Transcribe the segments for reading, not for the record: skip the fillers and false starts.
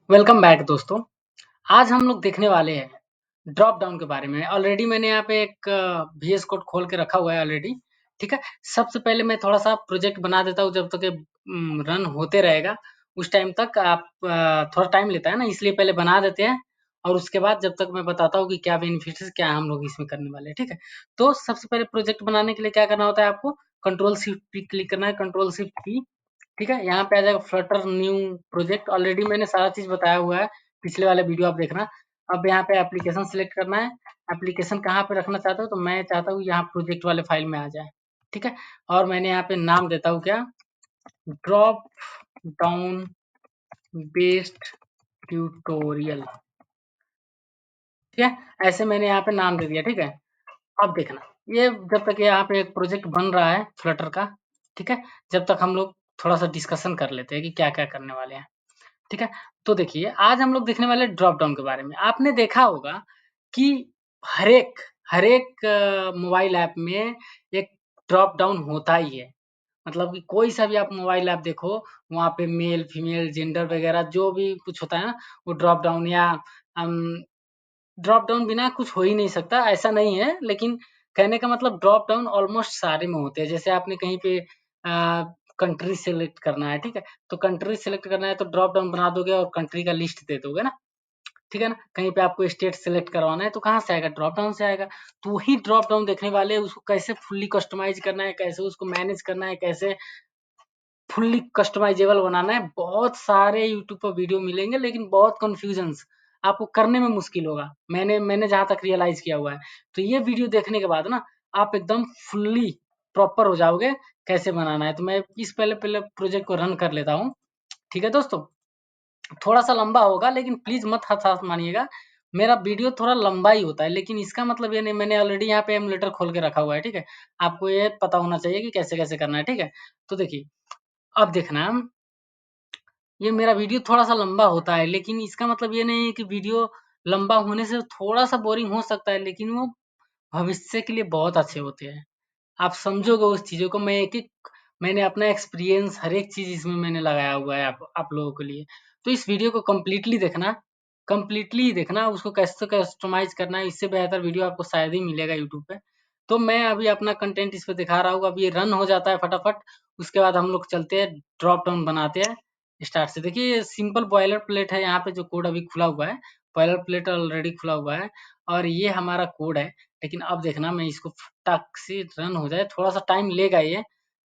Welcome back दोस्तों। आज हम लोग देखने वाले हैं ड्रॉप डाउन के बारे में। ऑलरेडी मैंने यहाँ पे एक वीएस कोड खोल के रखा हुआ है ऑलरेडी। ठीक है। सबसे पहले मैं थोड़ा सा प्रोजेक्ट बना देता हूँ, जब तक ये रन होते रहेगा उस टाइम तक आप थोड़ा टाइम लेता है ना, इसलिए पहले बना देते हैं और उसके बाद जब तक मैं बताता हूँ कि क्या बेनिफिट्स क्या हम लोग इसमें करने वाले हैं। ठीक है। तो सबसे पहले प्रोजेक्ट बनाने के लिए क्या करना होता है, आपको कंट्रोल शिफ्ट पी क्लिक करना है, कंट्रोल शिफ्ट पी। ठीक है। यहाँ पे आ जाएगा फ्लटर न्यू प्रोजेक्ट। ऑलरेडी मैंने सारा चीज बताया हुआ है, पिछले वाले वीडियो आप देखना। अब यहाँ पे एप्लीकेशन सिलेक्ट करना है। एप्लीकेशन कहाँ पे रखना चाहते हो, तो मैं चाहता हूँ यहाँ प्रोजेक्ट वाले फाइल में आ जाए। ठीक है। और मैंने यहाँ पे नाम देता हूँ क्या, ड्रॉप डाउन बेस्ड ट्यूटोरियल। ठीक है। ऐसे मैंने यहाँ पे नाम दे दिया। ठीक है। अब देखना, ये जब तक यहाँ पे एक प्रोजेक्ट बन रहा है फ्लटर का, ठीक है, जब तक हम लोग थोड़ा सा डिस्कशन कर लेते हैं कि क्या क्या करने वाले हैं। ठीक है। तो देखिए, आज हम लोग देखने वाले ड्रॉप डाउन के बारे में। आपने देखा होगा कि हरेक हरेक मोबाइल ऐप में एक ड्रॉप डाउन होता ही है। मतलब कि कोई सा भी आप मोबाइल ऐप देखो, वहाँ पे मेल फीमेल जेंडर वगैरह जो भी कुछ होता है ना, वो ड्रॉप डाउन या ड्रॉप डाउन बिना कुछ हो ही नहीं सकता, ऐसा नहीं है। लेकिन कहने का मतलब ड्रॉप डाउन ऑलमोस्ट सारे में होते हैं। जैसे आपने कहीं पे कंट्री सेलेक्ट करना है, ठीक है, तो कंट्री सेलेक्ट करना है तो ड्रॉप डाउन बना दोगे और कंट्री का लिस्ट दे दोगे ना। ठीक है ना। कहीं पे आपको स्टेट सेलेक्ट करवाना है तो कहाँ से आएगा, ड्रॉप डाउन से आएगा। तो वही ड्रॉप डाउन देखने वाले, उसको कैसे फुल्ली कस्टमाइज करना है, कैसे उसको मैनेज करना है, कैसे फुल्ली कस्टमाइजेबल बनाना है। बहुत सारे यूट्यूब पर वीडियो मिलेंगे, लेकिन बहुत कंफ्यूजन्स, आपको करने में मुश्किल होगा। मैंने जहाँ तक रियलाइज किया हुआ है। तो ये वीडियो देखने के बाद ना आप एकदम फुल्ली प्रॉपर हो जाओगे कैसे बनाना है। तो मैं इस पहले पहले प्रोजेक्ट को रन कर लेता हूँ। ठीक है दोस्तों, थोड़ा सा लंबा होगा, लेकिन प्लीज मत हताश मानिएगा। मेरा वीडियो थोड़ा लंबा ही होता है, लेकिन इसका मतलब ये नहीं, मैंने ऑलरेडी यहाँ पे एमुलेटर खोल के रखा हुआ है। ठीक है। आपको ये पता होना चाहिए कि कैसे कैसे करना है। ठीक है। तो देखिए, अब देखना, ये मेरा वीडियो थोड़ा-सा लंबा होता है, लेकिन इसका मतलब ये नहीं है कि वीडियो लंबा होने से थोड़ा-सा बोरिंग हो सकता है, लेकिन वो भविष्य के लिए बहुत अच्छे होते हैं। आप समझोगे उस चीज़ों को। मैंने अपना एक्सपीरियंस हर एक चीज़ इसमें मैंने लगाया हुआ है आप लोगों के लिए। तो इस वीडियो को कंप्लीटली देखना, उसको कैसे कस्टमाइज़ करना है, इससे बेहतर वीडियो आपको शायद ही मिलेगा यूट्यूब पे। तो मैं अभी अपना कंटेंट इस पे दिखा रहा हूँ, अब ये रन हो जाता है फटाफट, उसके बाद हम लोग चलते हैं ड्रॉप डाउन बनाते हैं स्टार्ट से। देखिए, ये सिंपल बॉयलर प्लेट है, यहाँ पे जो कोड अभी खुला हुआ है, बॉयलर प्लेट ऑलरेडी खुला हुआ है और ये हमारा कोड है। लेकिन अब देखना, मैं इसको टक से रन हो जाए, थोड़ा-सा टाइम लेगा ये,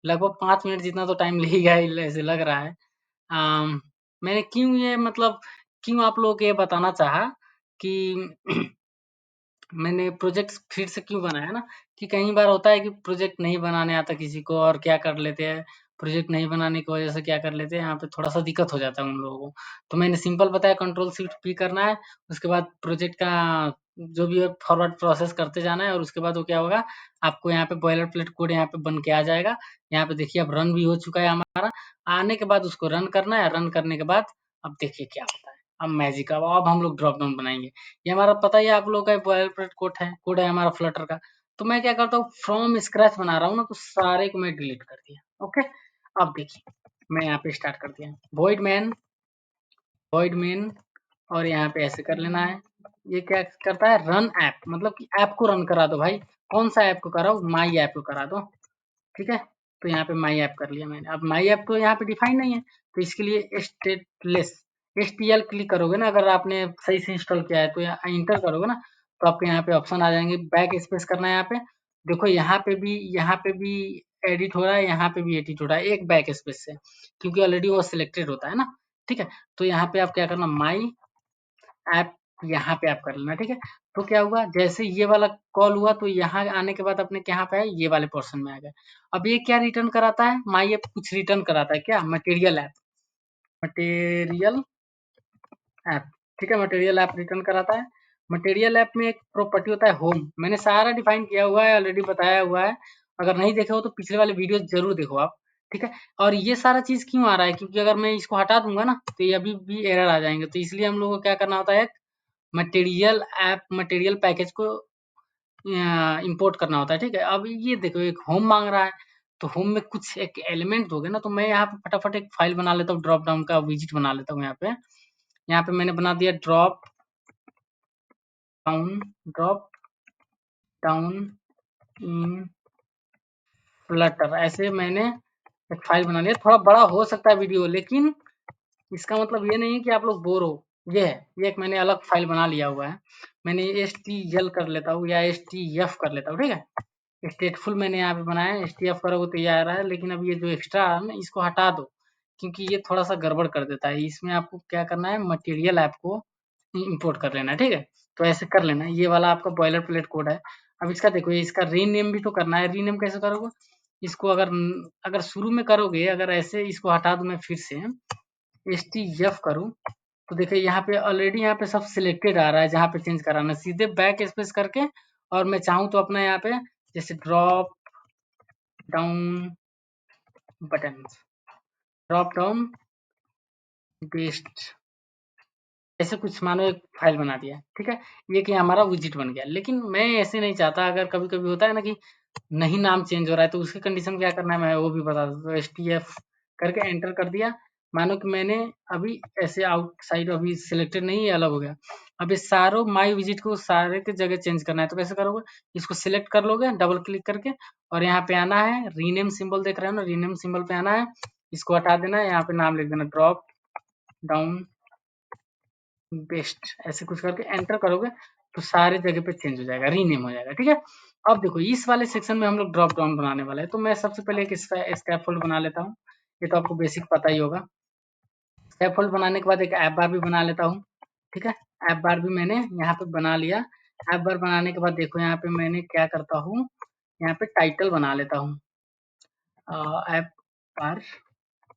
लगभग 5 मिनट जितना तो टाइम लेगा ही ऐसे लग रहा है। अम, मैंने क्यों आप लोगों को ये बताना चाहा कि मैंने प्रोजेक्ट फिर से क्यों बनाया ना, कि कई बार होता है कि प्रोजेक्ट नहीं बनाने आता किसी को और क्या कर लेते हैं, प्रोजेक्ट नहीं बनाने की वजह से क्या कर लेते हैं, यहाँ पे थोड़ा-सा दिक्कत हो जाता है उन लोगों को। तो मैंने सिंपल बताया, कंट्रोल शिफ्ट पी करना है, उसके बाद प्रोजेक्ट का जो भी है फॉरवर्ड प्रोसेस करते जाना है और उसके बाद वो क्या होगा, आपको यहाँ पे बॉयलर प्लेट कोड यहाँ पे बन के आ जाएगा। यहाँ पे देखिए, अब रन भी हो चुका है हमारा। आने के बाद उसको रन करना है, रन करने के बाद अब देखिए क्या होता है। अब मैजिक, अब हम लोग ड्रॉप डाउन बनाएँगे। ये हमारा पता ही है आप लोगों का, बॉयलरप्लेट कोड है हमारा फ्लटर का। तो मैं क्या करता हूँ, फ्रॉम स्क्रैच बना रहा हूँ ना, तो सारे को मैं डिलीट कर दिया। ओके। अब देखिए, मैं यहाँ पे स्टार्ट कर दिया, वॉइड मेन और यहाँ पे ऐसे कर लेना है। ये क्या करता है, रन ऐप, मतलब कि ऐप को रन करा दो भाई। कौन सा ऐप को कराओ, माई ऐप को करा दो। ठीक है। तो यहाँ पे माई ऐप कर लिया मैंने। अब माई ऐप तो यहाँ पे डिफाइन नहीं है, तो इसके लिए स्टेटलेस एसटीएल क्लिक करोगे ना, अगर आपने सही से इंस्टॉल किया है तो यहाँ इंटर करोगे ना, तो आपके यहाँ पे ऑप्शन आ जाएंगे, बैक स्पेस करना है यहाँ पे। देखो, यहाँ पे भी एडिट हो रहा है, यहाँ पे भी एडिट हो रहा है, एक बैक स्पेस से, क्योंकि ऑलरेडी वो सिलेक्टेड होता है ना। ठीक है। तो यहाँ पे आप क्या करना, माई ऐप, यहाँ पे आप कर लेना। ठीक है। तो क्या हुआ, जैसे ये वाला कॉल हुआ तो यहाँ आने के बाद अपने यहाँ पे आए, ये वाले पोर्शन में आ गए। अब ये क्या रिटर्न कराता है, माई ऐप कुछ रिटर्न कराता है क्या, मटेरियल ऐप। ठीक है, मटेरियल ऐप रिटर्न कराता है। मटेरियल ऐप में एक प्रॉपर्टी होता है होम, मैंने सारा डिफाइन किया हुआ है, ऑलरेडी बताया हुआ है। अगर नहीं देखे हो तो पिछले वाले वीडियो जरूर देखो आप। ठीक है। और ये सारा चीज क्यों आ रहा है, क्योंकि अगर मैं इसको हटा दूंगा ना तो ये अभी भी एरर आ जाएंगे। तो इसलिए हम लोगों को क्या करना होता है, मटेरियल पैकेज को इंपोर्ट करना होता है। ठीक है। अब ये देखो, एक होम मांग रहा है, तो होम में कुछ एक एलिमेंट दोगे ना, तो मैं यहाँ पे फटाफट एक फाइल बना लेता हूँ, ड्रॉप डाउन का विजिट बना लेता हूँ यहाँ पे। यहाँ पे मैंने बना दिया ड्रॉप डाउन इन फ्लटर। ऐसे मैंने एक फाइल बना लिया। थोड़ा बड़ा हो सकता है वीडियो, लेकिन इसका मतलब ये नहीं कि आप लोग बोर हो। ये है, ये एक मैंने अलग फाइल बना लिया हुआ है। मैंने stl कर लेता हूँ या stf कर लेता हूँ, ठीक है। स्टेटफुल मैंने यहाँ पे बनाया है, stf करोगे तो ये आ रहा है, लेकिन अब ये जो एक्स्ट्रा है ना, इसको हटा दो, क्योंकि ये थोड़ा सा गड़बड़ कर देता है। इसमें आपको क्या करना है, मटेरियल ऐप को इंपोर्ट कर लेना है, ठीक है। तो ऐसे कर लेना। ये वाला आपका बॉयलर प्लेट कोड है। अब इसका देखो, इसका रीनेम भी तो करना है। रीनेम कैसे करोगे इसको? अगर अगर शुरू में करोगे, अगर ऐसे इसको हटा दूं मैं फिर से stf करूं, तो देखिए यहाँ पे ऑलरेडी यहाँ पे सब सिलेक्टेड आ रहा है। जहाँ पे चेंज कराना, सीधे बैक स्पेस करके, और मैं चाहूँ तो अपना यहाँ पे जैसे ड्रॉप डाउन बेस्ट, ऐसे कुछ मानो एक फाइल बना दिया, ठीक है। ये कि हमारा विजिट बन गया। लेकिन मैं ऐसे नहीं चाहता। अगर कभी कभी होता है ना कि नहीं नाम चेंज हो रहा है, तो उसके कंडीशन क्या करना है मैं वो भी बता दूँ। तो stf करके एंटर कर दिया। मानो कि मैंने अभी ऐसे आउटसाइड अभी सिलेक्टेड नहीं, अलग हो गया। अब इस सारों माई विजिट को सारे के जगह चेंज करना है, तो कैसे करोगे? इसको सिलेक्ट कर लोगे डबल क्लिक करके, और यहाँ पे आना है, रीनेम सिंबल देख रहे हो ना, रीनेम सिंबल पे आना है, इसको हटा देना है, यहाँ पे नाम लिख देना ड्रॉप डाउन बेस्ट, ऐसे कुछ करके एंटर करोगे तो सारे जगह पे चेंज हो जाएगा, रीनेम हो जाएगा, ठीक है। अब देखो, इस वाले सेक्शन में हम लोग ड्रॉप डाउन बनाने वाले हैं। तो मैं सबसे पहले एक स्कैफोल्ड बना लेता हूँ। ये तो आपको बेसिक पता ही होगा। स्कैफोल्ड बनाने के बाद एक ऐप बार भी बना लेता हूँ, ठीक है। ऐप बार भी मैंने यहाँ पे बना लिया। ऐप बार बनाने के बाद देखो, यहाँ पे मैंने क्या करता हूँ, यहाँ पे टाइटल बना लेता हूँ, ऐप बार,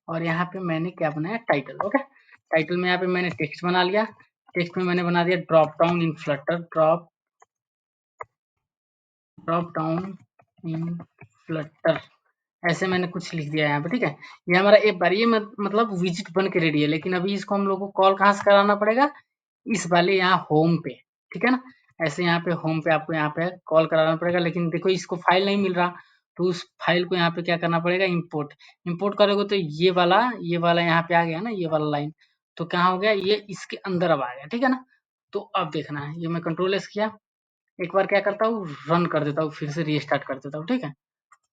और यहाँ पे मैंने क्या बनाया, टाइटल, ओके। टाइटल में यहाँ पे मैंने टेक्स्ट बना लिया। टेक्स्ट में मैंने बना दिया drop down in Flutter, drop down in Flutter, ऐसे मैंने कुछ लिख दिया यहाँ पे, ठीक है। ये हमारा एक बार ये मतलब विजिट बन के रेडी है। लेकिन अभी इसको हम लोग को कॉल कहाँ से कराना पड़ेगा, इस वाले यहाँ होम पे, ठीक है ना। ऐसे यहाँ पे होम पे आपको यहाँ पे कॉल कराना पड़ेगा। लेकिन देखो, इसको फाइल नहीं मिल रहा, तो उस फाइल को यहाँ पे क्या करना पड़ेगा, इंपोर्ट। इंपोर्ट करोगे तो ये वाला यहाँ पे आ गया ना, ये वाला लाइन, तो कहाँ हो गया, ये इसके अंदर अब आ गया, ठीक है ना। तो अब देखना है, ये मैं कंट्रोल एस किया, एक बार क्या करता हूँ, रन कर देता हूँ, फिर से रीस्टार्ट कर देता हूँ, ठीक है।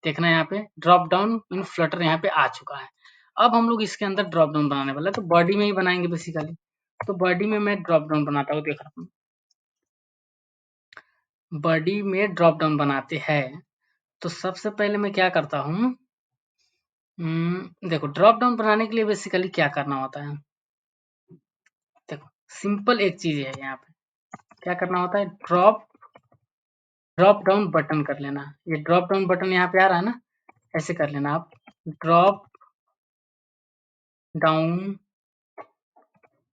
देखना यहाँ पे ड्रॉप डाउन इन फ्लटर यहाँ पे आ चुका है। अब हम लोग इसके अंदर ड्रॉप डाउन बनाने वाला है, तो बॉडी में ही बनाएंगे बेसिकली। तो बॉडी में मैं ड्रॉप डाउन बनाता हूँ, देख रहा हूँ। बॉडी में ड्रॉप डाउन बनाते हैं, तो सबसे पहले मैं क्या करता हूँ, देखो, ड्रॉप डाउन बनाने के लिए बेसिकली क्या करना होता है, देखो सिंपल एक चीज है। यहाँ पे क्या करना होता है, ड्रॉप डाउन बटन कर लेना। ये ड्रॉप डाउन बटन यहाँ पे आ रहा है ना, ऐसे कर लेना आप, ड्रॉप डाउन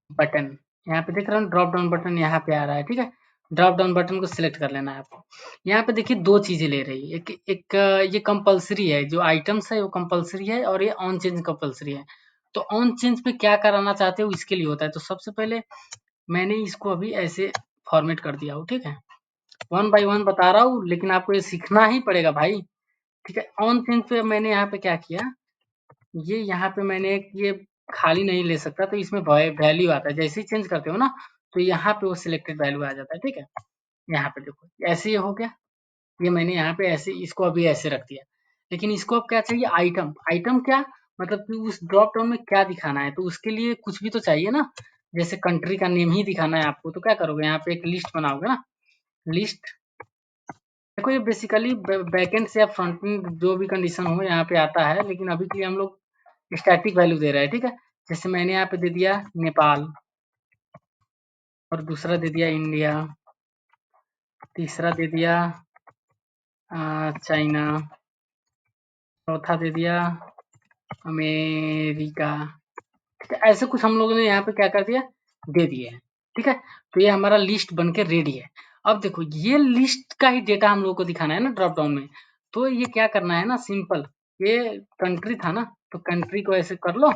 बटन, यहाँ पे देख रहे हो ड्रॉप डाउन बटन यहाँ पे आ रहा है, ठीक है। ड्रॉप डाउन बटन को सिलेक्ट कर लेना है आपको। यहाँ पे देखिए दो चीजें ले रही है, एक ये कंपलसरी है, जो आइटम्स है वो कंपलसरी है, और ये ऑन चेंज कंपलसरी है। तो ऑन चेंज पे क्या कराना चाहते हो, इसके लिए होता है। तो सबसे पहले मैंने इसको अभी ऐसे फॉर्मेट कर दिया हो, ठीक है। 1 बाय 1 बता रहा हूँ, लेकिन आपको ये सीखना ही पड़ेगा भाई, ठीक है। ऑन चेंज पे मैंने यहाँ पे क्या किया, ये यहाँ पे मैंने ये खाली नहीं ले सकता, तो इसमें वैल्यू आता है। जैसे ही चेंज करते हो ना, तो यहाँ पे वो सिलेक्टेड वैल्यू आ जाता है, ठीक है। यहाँ पे देखो, ऐसे ही हो गया। ये मैंने यहाँ पे ऐसे इसको अभी ऐसे रख दिया। लेकिन इसको अब क्या चाहिए, आइटम। आइटम क्या मतलब कि उस ड्रॉप डाउन में क्या दिखाना है, तो उसके लिए कुछ भी तो चाहिए ना। जैसे कंट्री का नेम ही दिखाना है आपको, तो क्या करोगे, यहाँ पे एक लिस्ट बनाओगे ना, लिस्ट। देखो, ये बेसिकली बैकएंड से या फ्रंट एंड जो भी कंडीशन हो यहाँ पे आता है, लेकिन अभी के लिए हम लोग स्टैटिक वैल्यू दे रहा है, ठीक है। जैसे मैंने यहाँ पे दे दिया नेपाल, और दूसरा दे दिया इंडिया, तीसरा दे दिया चाइना, चौथा दे दिया अमेरिका, ठीक है। ऐसे कुछ हम लोगों ने यहाँ पे क्या कर दिया, दे दिए है, ठीक है। तो ये हमारा लिस्ट बन के रेडी है। अब देखो, ये लिस्ट का ही डेटा हम लोग को दिखाना है ना ड्रॉप डाउन में। तो ये क्या करना है ना, सिंपल, ये कंट्री था ना, तो कंट्री को ऐसे कर लो,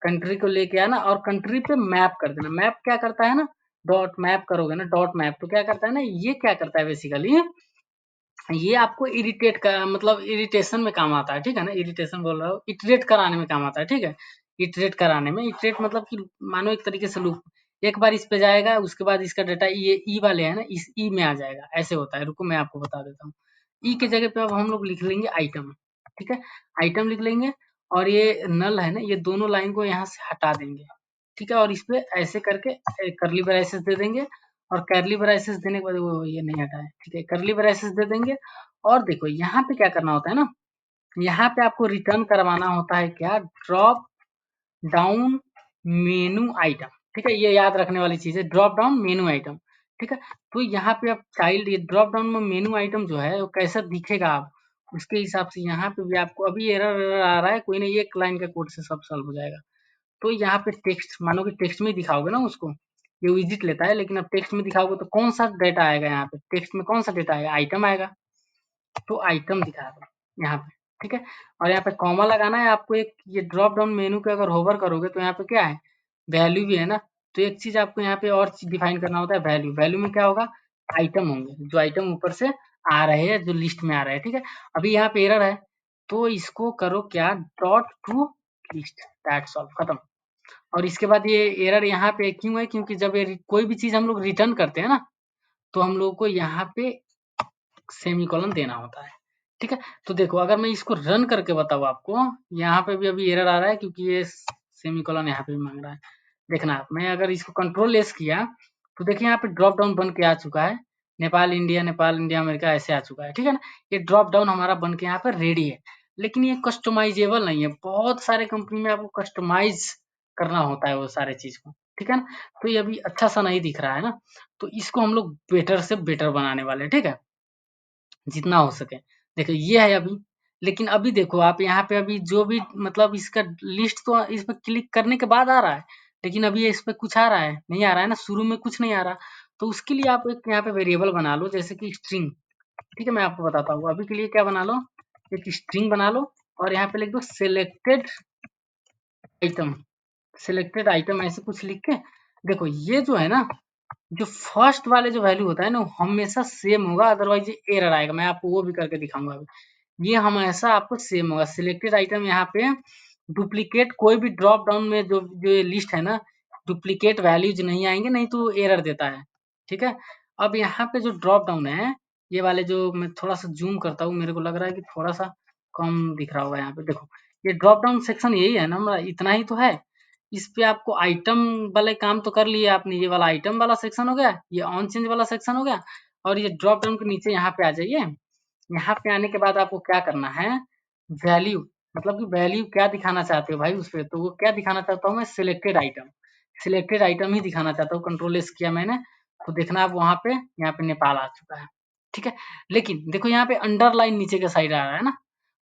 कंट्री को लेके आना, और कंट्री पे मैप कर देना। मैप क्या करता है ना, डॉट मैप करोगे ना, डॉट मैप, तो क्या करता है ना, ये क्या करता है बेसिकली, ये आपको इरिटेट का मतलब इरिटेशन में काम आता है, ठीक है ना। इरिटेशन बोल रहा हूँ, इटरेट कराने में काम आता है, ठीक है। इटरेट कराने में, इटरेट मतलब कि मानो एक तरीके से लूप, एक बार इस पे जाएगा, उसके बाद इसका डाटा ये ई वाले है ना, इस ई में आ जाएगा, ऐसे होता है। रुको मैं आपको बता देता हूँ। ई के जगह पे अब हम लोग लिख लेंगे आइटम, ठीक है, आइटम लिख लेंगे, और ये नल है ना, ये दोनों लाइन को यहाँ से हटा देंगे, ठीक है, और इस पे ऐसे करके करली ब्रेसेस दे देंगे, और करली ब्रेसेस देने के बाद वो ये नहीं हटा है, ठीक है, करली ब्रेसेस दे देंगे। और देखो यहाँ पे क्या करना होता है ना, यहाँ पे आपको रिटर्न करवाना होता है क्या, ड्रॉप डाउन मेनू आइटम, ठीक है, ये याद रखने वाली चीज है, ड्रॉप डाउन मेनू आइटम, ठीक है। तो यहाँ पे आप चाइल्ड, ये ड्रॉप डाउन में मेनू आइटम जो है वो कैसा दिखेगा, आप उसके हिसाब से यहाँ पे भी आपको अभी एरर आ रहा है, कोई नहीं, एक लाइन का कोड से सब सॉल्व हो जाएगा। तो यहाँ पे टेक्स्ट, मानो कि टेक्स्ट में दिखाओगे ना उसको, ये विजिट लेता है, लेकिन अब टेक्स्ट में दिखाओगे तो कौन सा डेटा आएगा, यहाँ पे टेक्स्ट में कौन सा डेटा आएगा, आइटम आएगा, तो आइटम दिखा दो यहाँ पे, ठीक है। और यहाँ पे कॉमा लगाना है आपको, एक ये ड्रॉप डाउन मेनू के अगर होवर करोगे तो यहाँ पे क्या है, वैल्यू भी है ना, तो एक चीज आपको यहाँ पे और चीज डिफाइन करना होता है, वैल्यू, वैल्यू में क्या होगा, आइटम होंगे, जो आइटम ऊपर से आ रहे हैं, जो लिस्ट में आ रहे हैं, ठीक है। अभी यहाँ पे एरर है, तो इसको करो क्या, dot to list, that's all, खत्म। और इसके बाद ये एरर यहाँ पे क्यों है, क्योंकि जब ये कोई भी चीज हम लोग रिटर्न करते हैं ना, तो हम लोग को यहाँ पे सेमीकोलन देना होता है, ठीक है। तो देखो अगर मैं इसको रन करके बताऊँ आपको, यहाँ पे भी अभी एरर आ रहा है, क्योंकि ये सेमीकोलन यहाँ पे भी मांग रहा है। देखना आप, मैं अगर इसको कंट्रोल एस किया तो देखिए यहाँ पे ड्रॉप डाउन बन के आ चुका है, नेपाल इंडिया अमेरिका ऐसे आ चुका है, ठीक है ना। ये ड्रॉप डाउन हमारा बन के यहाँ पर रेडी है, लेकिन ये कस्टमाइजेबल नहीं है, बहुत सारे कंपनी में आपको कस्टमाइज करना होता है वो सारे चीज को, ठीक है ना। तो ये अभी अच्छा सा नहीं दिख रहा है ना, तो इसको हम लोग बेटर से बेटर बनाने वाले हैं, ठीक है, जितना हो सके। देखो ये है अभी, लेकिन अभी देखो आप यहाँ पे अभी जो भी मतलब इसका लिस्ट, तो इस पे क्लिक करने के बाद आ रहा है, लेकिन अभी इस पे कुछ आ रहा है, नहीं आ रहा है ना, शुरू में कुछ नहीं आ रहा। तो उसके लिए आप एक यहाँ पे वेरिएबल बना लो, जैसे कि स्ट्रिंग, ठीक है, मैं आपको बताता हूँ अभी के लिए क्या बना लो, एक स्ट्रिंग बना लो, और यहाँ पे लिख दो सिलेक्टेड आइटम, सिलेक्टेड आइटम ऐसे कुछ लिख के। देखो ये जो है ना, जो फर्स्ट वाले जो वैल्यू होता है ना, वो हमेशा सेम होगा, अदरवाइज ये एरर आएगा, मैं आपको वो भी करके दिखाऊंगा अभी। ये हमेशा आपको सेम होगा, सिलेक्टेड आइटम यहाँ पे डुप्लीकेट, कोई भी ड्रॉप डाउन में जो जो ये लिस्ट है ना, डुप्लीकेट वैल्यूज नहीं आएंगे, नहीं तो एरर देता है, ठीक है। अब यहाँ पे जो ड्रॉप डाउन है, ये वाले जो, मैं थोड़ा सा जूम करता हूँ, मेरे को लग रहा है कि थोड़ा सा कम दिख रहा होगा यहाँ पे, देखो ये ड्रॉप डाउन सेक्शन यही है ना, इतना ही तो है। इस पे आपको आइटम वाले काम तो कर लिए आपने, ये वाला आइटम वाला सेक्शन हो गया, ये ऑन चेंज वाला सेक्शन हो गया, और ये ड्रॉप डाउन के नीचे यहाँ पे आ जाइए। यहाँ पे आने के बाद आपको क्या करना है, वैल्यू, मतलब कि वैल्यू क्या दिखाना चाहते हो भाई उस पे, तो वो क्या दिखाना चाहता हूँ मैं, सिलेक्टेड आइटम, सिलेक्टेड आइटम ही दिखाना चाहता हूँ, कंट्रोल एस किया मैंने, तो देखना आप वहां पे, यहाँ पे नेपाल आ चुका है, ठीक है। लेकिन देखो यहाँ पे अंडरलाइन नीचे के साइड आ रहा है ना,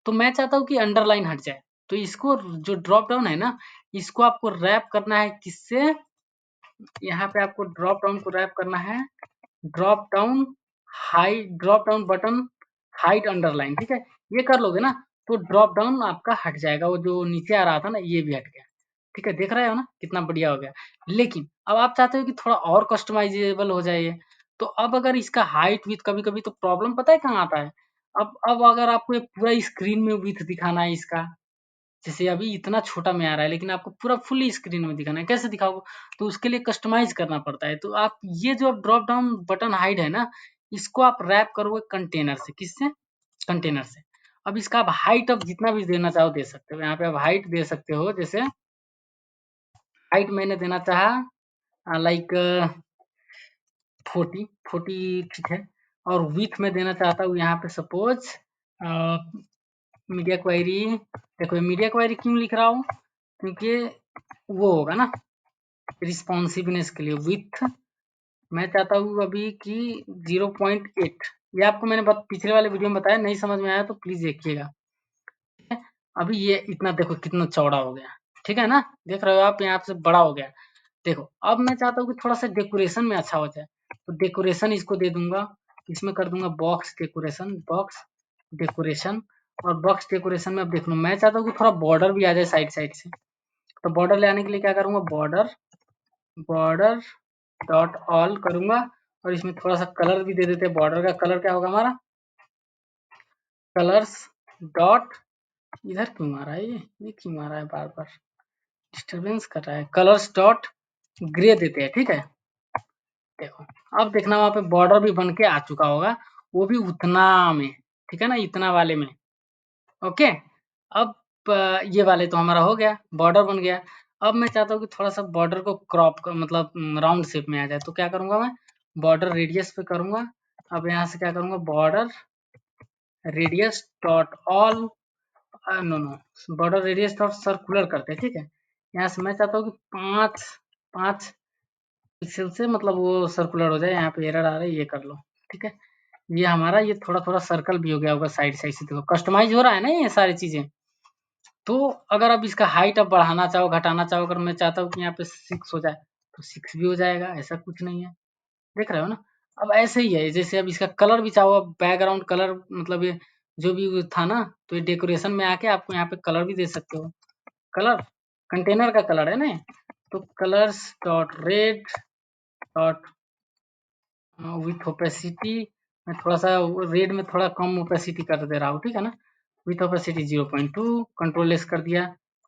तो मैं चाहता हूँ कि अंडरलाइन हट जाए, तो इसको जो ड्रॉप डाउन है ना, इसको आपको रैप करना है किससे, यहाँ पे आपको ड्रॉप डाउन को रैप करना है, drop down hide, drop down button hide underline, ठीक है। ये कर लोगे ना, तो ड्रॉप डाउन आपका हट जाएगा, वो जो नीचे आ रहा था ना, ये भी हट गया, ठीक है, देख रहे हो ना कितना बढ़िया हो गया। लेकिन अब आप चाहते हो कि थोड़ा और कस्टमाइजेबल हो जाए ये, तो अब अगर इसका हाइट विथ, कभी कभी तो प्रॉब्लम पता है कहाँ आता है, अब अगर आपको एक पूरा स्क्रीन में विथ दिखाना है इसका, जैसे अभी इतना छोटा में आ रहा है, लेकिन आपको पूरा फुल स्क्रीन में दिखाना है, कैसे दिखाओगे, तो उसके लिए कस्टमाइज करना पड़ता है। तो आप ये जो ड्रॉप डाउन बटन हाइड है ना, इसको आप रैप करोगे कंटेनर से, किससे, कंटेनर से। अब इसका आप हाइट अब जितना भी देना चाहो दे सकते हो, यहाँ पे आप हाइट दे सकते हो, जैसे हाइट मैंने देना चाहा लाइक 40 ठीक है, और विथ में देना चाहता हूँ यहाँ पे सपोज मीडिया क्वेरी। देखो मीडिया क्वेरी क्यों लिख रहा हूँ, क्योंकि वो होगा ना रिस्पॉन्सिवनेस के लिए, विथ मैं चाहता हूँ अभी कि 0.8, ये आपको मैंने पिछले वाले वीडियो में बताया, नहीं समझ में आया तो प्लीज देखिएगा। अभी ये इतना देखो कितना चौड़ा हो गया, ठीक है ना, देख रहे हो आप, यहाँ से बड़ा हो गया। देखो अब मैं चाहता हूँ कि थोड़ा सा डेकोरेशन में अच्छा हो जाए, तो डेकोरेशन इसको दे दूंगा, इसमें कर दूंगा बॉक्स डेकोरेशन, बॉक्स डेकोरेशन, और बॉक्स डेकोरेशन में अब देख लो, मैं चाहता हूँ कि थोड़ा बॉर्डर भी आ जाए साइड साइड से, तो बॉर्डर ले आने के लिए क्या करूंगा, बॉर्डर, बॉर्डर डॉट ऑल करूंगा, और इसमें थोड़ा सा कलर भी दे देते हैं, बॉर्डर का कलर क्या होगा हमारा, कलर्स डॉट, इधर क्यों आ रहा है ये क्यों आ रहा है बार बार, डिस्टरबेंस कर रहा है, कलर्स डॉट ग्रे देते हैं, ठीक है। देखो अब देखना वहाँ पे बॉर्डर भी बन के आ चुका होगा, वो भी उतना में, ठीक है ना, इतना वाले में। ओके, अब ये वाले तो हमारा हो गया, बॉर्डर बन गया। अब मैं चाहता हूँ कि थोड़ा सा बॉर्डर को क्रॉप मतलब राउंड शेप में आ जाए, तो क्या करूँगा मैं, बॉर्डर रेडियस पे करूँगा। अब यहाँ से क्या करूँगा, border radius dot all, no no, border radius dot circular करते हैं, ठीक है। यहाँ से मैं चाहता हूँ कि 5 पिक्सल से मतलब वो सर्कुलर हो जाए। यहाँ पे एरर आ रहा है, ये कर लो, ठीक है। ये हमारा ये थोड़ा थोड़ा सर्कल भी हो गया होगा साइड साइड से, देखो कस्टमाइज हो रहा है ना ये सारी चीजें। तो अगर अब इसका हाइट अब बढ़ाना चाहो घटाना चाहो, अगर मैं चाहता हूँ कि यहाँ पे 6 हो जाए तो 6 भी हो जाएगा, ऐसा कुछ नहीं है, देख रहे हो ना। अब ऐसे ही है, जैसे अब इसका कलर भी चाहो, अब बैकग्राउंड कलर मतलब ये जो भी वो था ना, तो ये डेकोरेशन में आके आपको यहाँ पे कलर भी दे सकते हो। कलर कंटेनर का कलर है ना, तो colours dot red dot with opacity, मैं थोड़ा सा रेड में थोड़ा कम ओपेसिटी कर दे रहा हूँ, ठीक है ना। विथ ओपेसिटी 0.2, कंट्रोल एस कर दिया,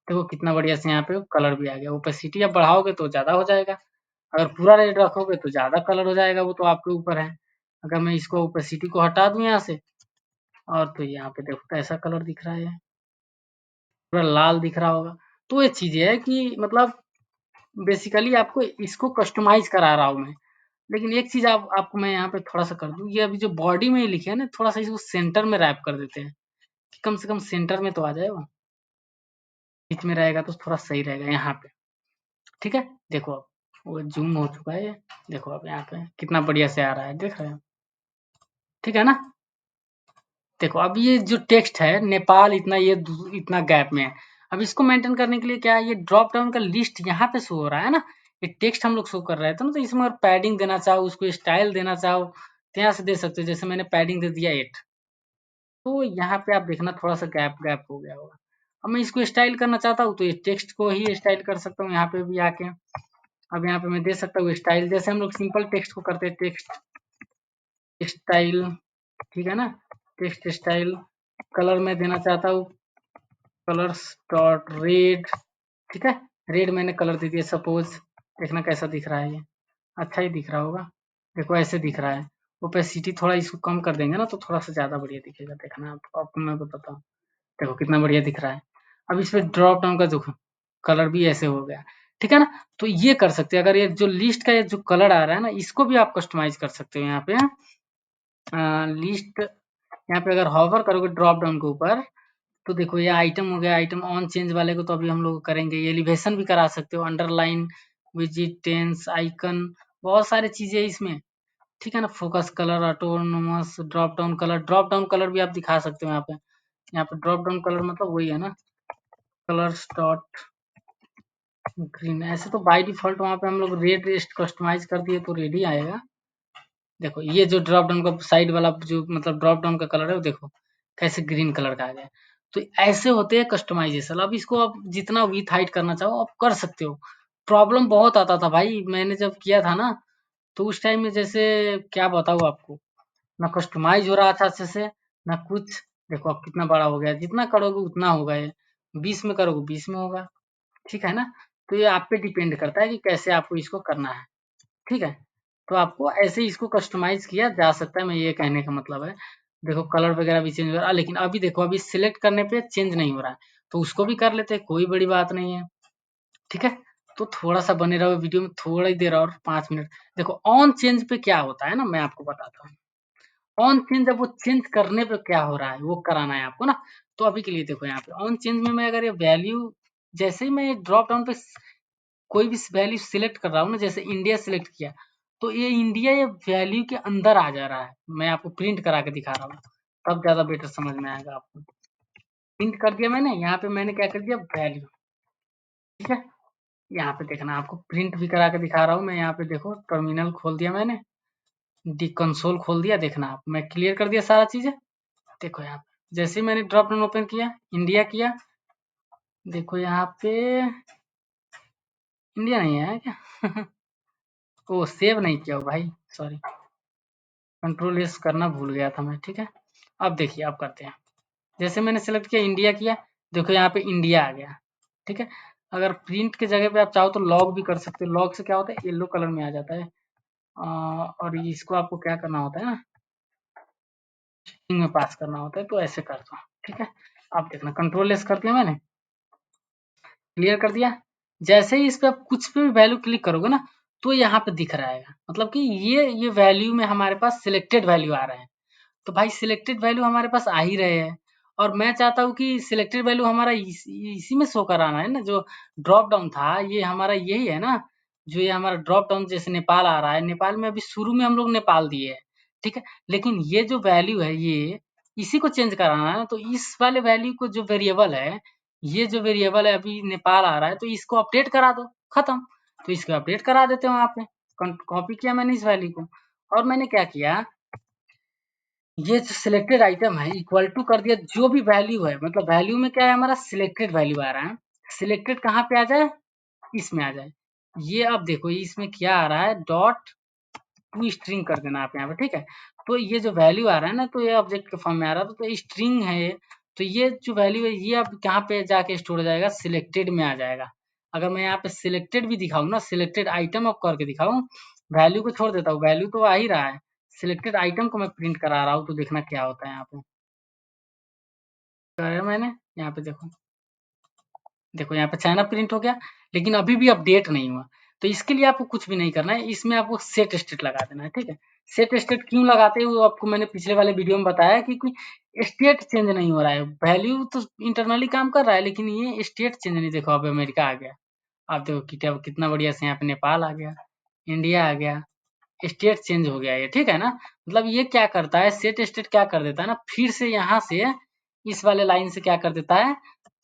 देखो कितना बढ़िया से यहाँ पे कलर भी आ गया। ओपेसिटी अब बढ़ाओगे तो ज़्यादा हो जाएगा, अगर पूरा रेड रखोगे तो ज़्यादा कलर हो जाएगा, वो तो आपके ऊपर है। अगर मैं इसको ओपेसिटी को हटा दूँ यहाँ से, और तो यहाँ पे देखो कैसा कलर दिख रहा है, पूरा लाल दिख रहा होगा। तो ये चीज़ें है कि मतलब बेसिकली आपको इसको कस्टमाइज करा रहा हूँ मैं। लेकिन एक चीज़ आपको मैं यहाँ पे थोड़ा सा कर दूँ, ये अभी जो बॉडी में लिखे है ना, थोड़ा सा इसको सेंटर में रैप कर देते हैं, कि कम से कम सेंटर में तो आ जाए वो। बीच में रहेगा तो थोड़ा सही रहेगा यहाँ पे, ठीक है। देखो अब वो जूम हो चुका है, देखो अब यहाँ पे कितना बढ़िया से आ रहा है, देख रहे हो, ठीक है ना। देखो अब ये जो टेक्स्ट है नेपाल इतना, ये इतना गैप में है। अब इसको मेंटेन करने के लिए क्या है, ये ड्रॉप डाउन का लिस्ट यहाँ पे शो हो रहा है ना, ये टेक्स्ट हम लोग शो कर रहे थे ना, तो इसमें अगर पैडिंग देना चाहो, उसको स्टाइल देना चाहो तो यहाँ से दे सकते हो, जैसे मैंने पैडिंग दे दिया 8। तो यहाँ पे आप देखना थोड़ा सा गैप गैप हो गया होगा। अब मैं इसको स्टाइल करना चाहता हूँ तो ये टेक्स्ट को ही स्टाइल कर सकता हूँ यहाँ पे भी आके। अब यहाँ पे मैं दे सकता हूँ स्टाइल, जैसे हम लोग सिंपल टेक्स्ट को करते हैं, टेक्स्ट स्टाइल, ठीक है ना, टेक्स्ट स्टाइल। कलर में देना चाहता हूँ कलर्स डॉट रेड, ठीक है, रेड मैंने कलर दे दिया सपोज। देखना कैसा दिख रहा है, ये अच्छा ही दिख रहा होगा, देखो ऐसे दिख रहा है। ओपेसिटी थोड़ा इसको कम कर देंगे ना तो थोड़ा सा ज़्यादा बढ़िया दिखेगा, देखना आपको मैं बताता हूँ, देखो कितना बढ़िया दिख रहा है। अब इस पे ड्रॉप डाउन का जो कलर भी ऐसे हो गया, ठीक है ना। तो ये कर सकते हैं, अगर ये जो लिस्ट का ये जो कलर आ रहा है ना, इसको भी आप कस्टमाइज कर सकते हो यहाँ पे। लिस्ट यहाँ पे अगर हॉवर करोगे ड्रॉप डाउन के ऊपर, तो देखो ये आइटम हो गया, आइटम ऑन चेंज वाले को तो अभी हम लोग करेंगे। ये एलिवेशन भी करा सकते हो, अंडरलाइन, विजिट, टेंस, आइकन, बहुत सारी चीजें इसमें, ठीक है ना। Focus colour, autonomous, drop down colour भी आप दिखा सकते हो यहाँ पे। यहाँ पे ड्रॉप डाउन कलर मतलब वही है ना, कलर्स डॉट ग्रीन। ऐसे तो बाय डिफॉल्ट वहाँ पे हम लोग रेड रेस्ट कस्टमाइज कर दिए तो रेड ही आएगा। देखो ये जो ड्रॉप डाउन का साइड वाला जो मतलब ड्रॉप डाउन का कलर है, वो देखो कैसे ग्रीन कलर का आ गया। तो ऐसे होते हैं कस्टमाइजेशन। अब इसको आप जितना विथ हाइट करना चाहो आप कर सकते हो। प्रॉब्लम बहुत आता था भाई, मैंने जब किया था ना, तो उस टाइम में जैसे क्या बताऊँ आपको, ना कस्टमाइज हो रहा था अच्छे से, ना कुछ। देखो अब कितना बड़ा हो गया, जितना करोगे उतना होगा ये, 20 में करोगे 20 में होगा, ठीक है ना। तो ये आप पे डिपेंड करता है कि कैसे आपको इसको करना है, ठीक है। तो आपको ऐसे ही इसको कस्टमाइज किया जा सकता है, मैं ये कहने का मतलब है। देखो कलर वगैरह भी चेंज हो रहा है, लेकिन अभी देखो अभी सिलेक्ट करने पे चेंज नहीं हो रहा है, तो उसको भी कर लेते हैं, कोई बड़ी बात नहीं है, ठीक है। तो थोड़ा सा बने रहो वीडियो में, थोड़ा ही देर और 5 मिनट। देखो ऑन चेंज पे क्या होता है ना, मैं आपको बताता हूँ। ऑन चेंज जब वो चेंज करने पे क्या हो रहा है वो कराना है आपको ना। तो अभी के लिए देखो यहाँ पे ऑन चेंज में मैं अगर ये वैल्यू, जैसे ही मैं ड्रॉप डाउन पे कोई भी वैल्यू सिलेक्ट कर रहा हूँ ना, जैसे इंडिया सिलेक्ट किया, तो ये इंडिया ये वैल्यू के अंदर आ जा रहा है। मैं आपको प्रिंट करा के दिखा रहा हूँ, तब ज्यादा बेटर समझ में आएगा आपको। प्रिंट कर दिया मैंने, यहाँ पे मैंने क्या कर दिया, वैल्यू, ठीक है। यहाँ पे देखना आपको प्रिंट भी करा के दिखा रहा हूँ मैं। यहाँ पे देखो टर्मिनल खोल दिया मैंने, डी कंसोल खोल दिया, देखना आप मैं क्लियर कर दिया सारा चीजें। देखो यहाँ पे जैसे ही मैंने ड्रॉप डाउन ओपन किया, इंडिया किया, देखो यहाँ पे इंडिया नहीं है क्या ओ सेव नहीं किया हो भाई, सॉरी, कंट्रोल एस करना भूल गया था मैं, ठीक है। अब देखिए अब करते हैं, जैसे मैंने सेलेक्ट किया इंडिया किया, देखो यहाँ पे इंडिया आ गया, ठीक है। अगर प्रिंट के जगह पे आप चाहो तो लॉग भी कर सकते हो। लॉग से क्या होता है, येलो कलर में आ जाता है। और इसको आपको क्या करना होता है ना, स्ट्रिंग में पास करना होता है, तो ऐसे करता हूँ। ठीक है, आप देखना, कंट्रोल एस कर दिया मैंने, क्लियर कर दिया। जैसे ही इस पे आप कुछ पे भी वैल्यू क्लिक करोगे ना, तो यहाँ पे दिख रहा है, मतलब कि ये वैल्यू में हमारे पास सिलेक्टेड वैल्यू आ रहे हैं। तो भाई सिलेक्टेड वैल्यू हमारे पास आ ही रहे हैं, और मैं चाहता हूँ कि सिलेक्टेड वैल्यू हमारा इसी में शो कराना है ना। जो ड्रॉप डाउन था ये हमारा यही है ना, जो ये हमारा ड्रॉप डाउन जैसे नेपाल आ रहा है, नेपाल में अभी शुरू में हम लोग नेपाल दिए है, ठीक है। लेकिन ये जो वैल्यू है ये इसी को चेंज कराना है ना, तो इस वाले वैल्यू को जो वेरिएबल है, ये जो वेरिएबल है अभी नेपाल आ रहा है, तो इसको अपडेट करा दो, खत्म। तो इसको अपडेट करा देते हो वहाँ पे, कॉपी किया मैंने इस वैल्यू को, और मैंने क्या किया, ये जो सिलेक्टेड आइटम है इक्वल टू कर दिया जो भी वैल्यू है, मतलब वैल्यू में क्या है हमारा सिलेक्टेड वैल्यू आ रहा है। सिलेक्टेड कहाँ पे आ जाए, इसमें आ जाए। ये अब देखो इसमें क्या आ रहा है, डॉट टू स्ट्रिंग कर देना आप यहाँ पे, ठीक है। तो ये जो वैल्यू आ रहा है ना, तो ये ऑब्जेक्ट के फॉर्म में आ रहा है, तो स्ट्रिंग है ये। तो ये जो वैल्यू है ये अब कहाँ पे जाके स्टोर हो जाएगा, सिलेक्टेड में आ जाएगा। अगर मैं यहाँ पे सिलेक्टेड भी दिखाऊँ ना, सिलेक्टेड आइटम अब करके दिखाऊँ, वैल्यू को छोड़ देता हूँ, वैल्यू तो आ ही रहा है, सिलेक्टेड आइटम को मैं प्रिंट करा रहा हूँ, तो देखना क्या होता है यहाँ पे। कराया मैंने, यहाँ पे देखो, देखो यहाँ पे चाइना प्रिंट हो गया, लेकिन अभी भी अपडेट नहीं हुआ। तो इसके लिए आपको कुछ भी नहीं करना है, इसमें आपको सेट स्टेट लगा देना है, ठीक है। सेट स्टेट क्यों लगाते हैं वो आपको मैंने पिछले वाले वीडियो में बताया, क्योंकि स्टेट चेंज नहीं हो रहा है, वैल्यू तो इंटरनली काम कर रहा है, लेकिन ये स्टेट चेंज नहीं। देखो अब अमेरिका आ गया, आप देखो कितना बढ़िया से यहाँ पे नेपाल आ गया, इंडिया आ गया, स्टेट चेंज हो गया ये, ठीक है ना। मतलब ये क्या करता है, सेट स्टेट क्या कर देता है ना, फिर से यहाँ से इस वाले लाइन से क्या कर देता है,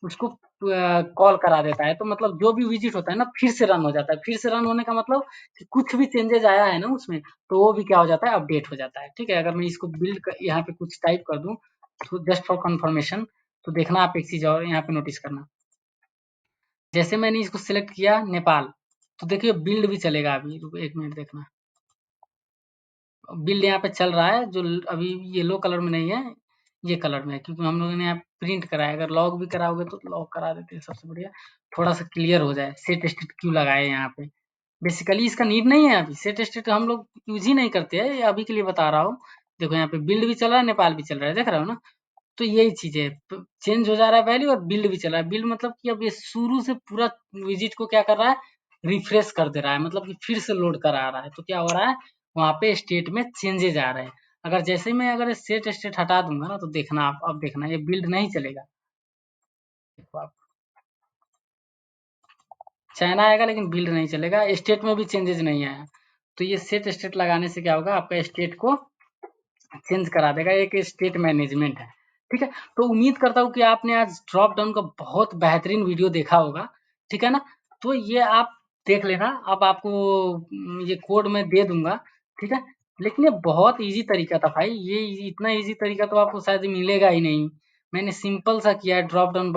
उसको कॉल करा देता है। तो मतलब जो भी विजिट होता है ना, फिर से रन हो जाता है। फिर से रन होने का मतलब कि कुछ भी चेंजेज आया है ना उसमें, तो वो भी क्या हो जाता है, अपडेट हो जाता है, ठीक है। अगर मैं इसको बिल्ड यहाँ पे कुछ टाइप कर दूं, तो जस्ट फॉर कंफर्मेशन, तो देखना आप एक चीज और यहाँ पे नोटिस करना, जैसे मैंने इसको सिलेक्ट किया नेपाल, तो देखिए बिल्ड भी चलेगा अभी, रुको एक मिनट देखना, बिल्ड यहाँ पे चल रहा है, जो अभी येलो कलर में नहीं है, ये कलर में है, क्योंकि हम लोगों ने यहाँ प्रिंट कराया। अगर लॉग भी कराओगे तो लॉग करा देते हैं, सबसे बढ़िया, थोड़ा सा क्लियर हो जाए। सेट स्टेट क्यों लगाए यहाँ पे, बेसिकली इसका नीड नहीं है, अभी सेट स्टेट हम लोग यूज ही नहीं करते हैं, ये अभी के लिए बता रहा हूँ। देखो यहाँ पे बिल्ड भी चल रहा है, नेपाल भी चल रहा है, देख रहे हो ना। तो यही चीज है, चेंज हो जा रहा है वैल्यू, और बिल्ड भी चल रहा है। बिल्ड मतलब कि अब ये शुरू से पूरा विजिट को क्या कर रहा है, रिफ्रेश कर दे रहा है, मतलब कि फिर से लोड करा रहा है। तो क्या हो रहा है, वहाँ पे स्टेट में चेंजेज आ रहे हैं। अगर जैसे मैं अगर सेट स्टेट हटा दूंगा ना, तो देखना आप, अब देखना ये बिल्ड नहीं चलेगा। देखो आप, चाइना आएगा लेकिन बिल्ड नहीं चलेगा, स्टेट में भी चेंजेस नहीं आया। तो ये सेट स्टेट लगाने से क्या होगा, आपका स्टेट को चेंज करा देगा, एक स्टेट मैनेजमेंट है, ठीक है। तो उम्मीद करता हूँ कि आपने आज ड्रॉप डाउन का बहुत बेहतरीन वीडियो देखा होगा, ठीक है ना। तो ये आप देख लेना, अब आपको ये कोड मैं दे दूंगा, ठीक है। लेकिन ये बहुत इजी तरीका था भाई, ये इतना इजी तरीका तो आपको शायद मिलेगा ही नहीं। मैंने सिंपल सा किया, ड्रॉप डाउन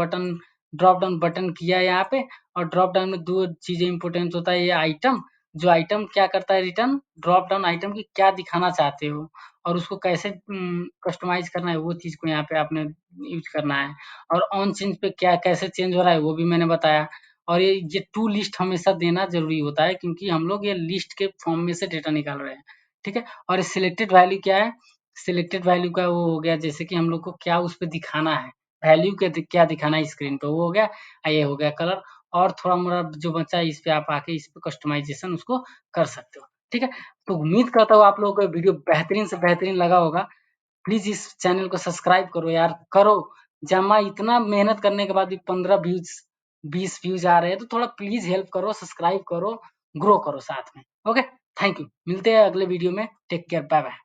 बटन किया यहाँ पे, और ड्रॉप डाउन में दो चीजें इंपॉर्टेंट होता है, ये आइटम, जो आइटम क्या करता है, रिटर्न ड्रॉप डाउन आइटम की क्या दिखाना चाहते हो, और उसको कैसे कस्टमाइज करना है, वो चीज़ को यहाँ पे आपने यूज करना है। और ऑन चेंज पे क्या कैसे चेंज हो रहा है वो भी मैंने बताया। और ये टू लिस्ट हमेशा देना जरूरी होता है, क्योंकि हम लोग ये लिस्ट के फॉर्म में से डेटा निकाल रहे हैं, ठीक है। और सिलेक्टेड वैल्यू क्या है, सिलेक्टेड वैल्यू का वो हो गया, जैसे कि हम लोग को क्या उस पर दिखाना है, वैल्यू क्या दिखाना है स्क्रीन पे, वो हो गया। ये हो गया कलर, और थोड़ा मोड़ा जो बचा है इस पे आप आके इस पे कस्टमाइजेशन उसको कर सकते हो, ठीक है। तो उम्मीद करता हूँ आप लोगों को वीडियो बेहतरीन से बेहतरीन लगा होगा। प्लीज इस चैनल को सब्सक्राइब करो यार, करो। जमा इतना मेहनत करने के बाद भी 15 व्यूज 20 व्यूज आ रहे हैं, तो थोड़ा प्लीज हेल्प करो, सब्सक्राइब करो, ग्रो करो साथ में। ओके, थैंक यू, मिलते हैं अगले वीडियो में, टेक केयर, बाय बाय।